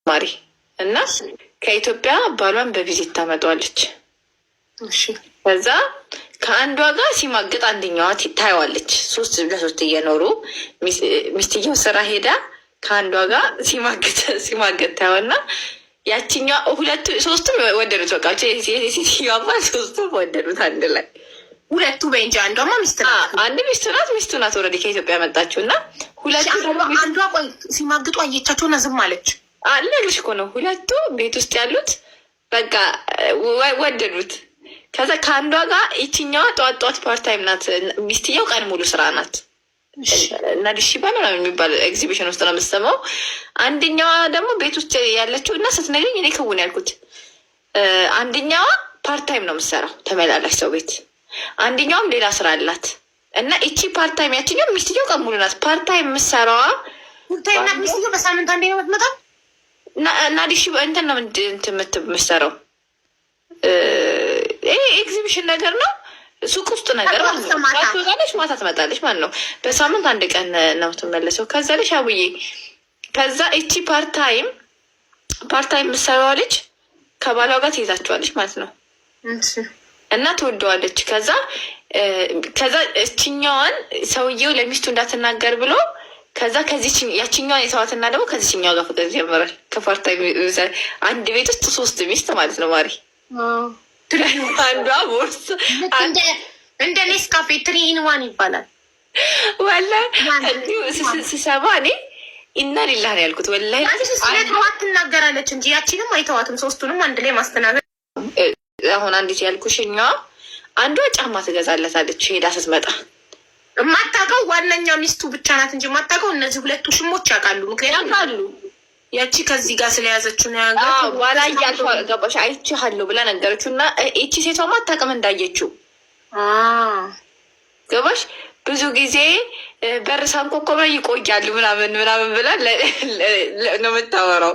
ማሪ እና ከኢትዮጵያ ባሏን በቪዚት ታመጣዋለች። ከዛ ከአንዷ ጋር ሲማግጥ አንደኛዋ ታየዋለች። ሶስት እየኖሩ ሚስትየው ስራ ሄዳ ከአንዷ ጋር ሲማግጥ ታየዋና ያችኛዋ ሶስቱም ወደዱት። በቃ የሴትዮዋ ባል ሶስቱም ወደዱት አንድ ላይ ሁለቱ በእንጂ አንዷማ ሚስት ናት። አንድ ሚስቱ ናት ኦልሬዲ ከኢትዮጵያ መጣችው እና ሁለቱ አንዷ ቆይ ሲማግጡ አየቻቸውና ዝም አለች። ልሽ እኮ ነው ሁለቱ ቤት ውስጥ ያሉት በቃ ወደዱት። ከዛ ከአንዷ ጋር ይችኛዋ ጠዋት ፓርታይም ናት። ሚስትየው ቀን ሙሉ ስራ ናት እና ዲሺባል ነው የሚባል ኤግዚቢሽን ውስጥ ነው የምትሰማው። አንደኛዋ ደግሞ ቤት ውስጥ ያለችው እና ስትነግረኝ እኔ ክውን ያልኩት አንደኛዋ ፓርታይም ነው የምትሰራው ተመላላሽ ሰው ቤት፣ አንደኛውም ሌላ ስራ አላት እና እቺ ፓርታይም ያችኛው ሚስትየው ቀን ሙሉ ናት። ፓርታይም የምትሰራዋ ታይና ሚስትየው በሳምንት አንዴ ነው የምትመጣው እና ዲሺባ እንትን ነው የምትሰራው ኤግዚቢሽን ነገር ነው ሱቅ ውስጥ ነገር ትወጣለች፣ ማታ ትመጣለች ማለት ነው። በሳምንት አንድ ቀን ነው ትመለሰው። ከዛ ልጅ አብዬ ከዛ እቺ ፓርታይም የምትሰራዋ ልጅ ከባሏ ጋር ትይዛቸዋለች ማለት ነው እና ትወደዋለች። ከዛ እችኛዋን ሰውየው ለሚስቱ እንዳትናገር ብሎ ከዛ ያችኛዋን የተዋትና ደግሞ ከዚችኛዋ ጋር ፍቅር ጀመራል። ከፓርታይም አንድ ቤት ውስጥ 3 ሚስት ማለት ነው ማሪ አንዷ ቦርስ እንደ ኔስካፌ 3 in 1 ይባላል። ወላ እንዲሁ ስሰማ እኔ ኢና ሊላህ ነው ያልኩት። ወላሂ ስለተዋት ትናገራለች እንጂ ያቺንም አይተዋትም። ሶስቱንም አንድ ላይ ማስተናገድ። አሁን አንዲት ያልኩሽኛዋ አንዷ ጫማ ትገዛለታለች ሄዳ ስትመጣ። የማታውቀው ዋነኛ ሚስቱ ብቻ ናት እንጂ የማታውቀው እነዚህ ሁለቱ ሽሞች ያውቃሉ። ምክንያቱም አሉ ያቺ ከዚህ ጋር ስለያዘችው ነው ያገ ዋላ እያልኩ ገባሽ አይቼሃለሁ ብላ ነገረችው እና እቺ ሴቷማ አታውቅም እንዳየችው ገባሽ። ብዙ ጊዜ በር ሳንኮኮበ ይቆያሉ ምናምን ብላ ነው የምታወራው።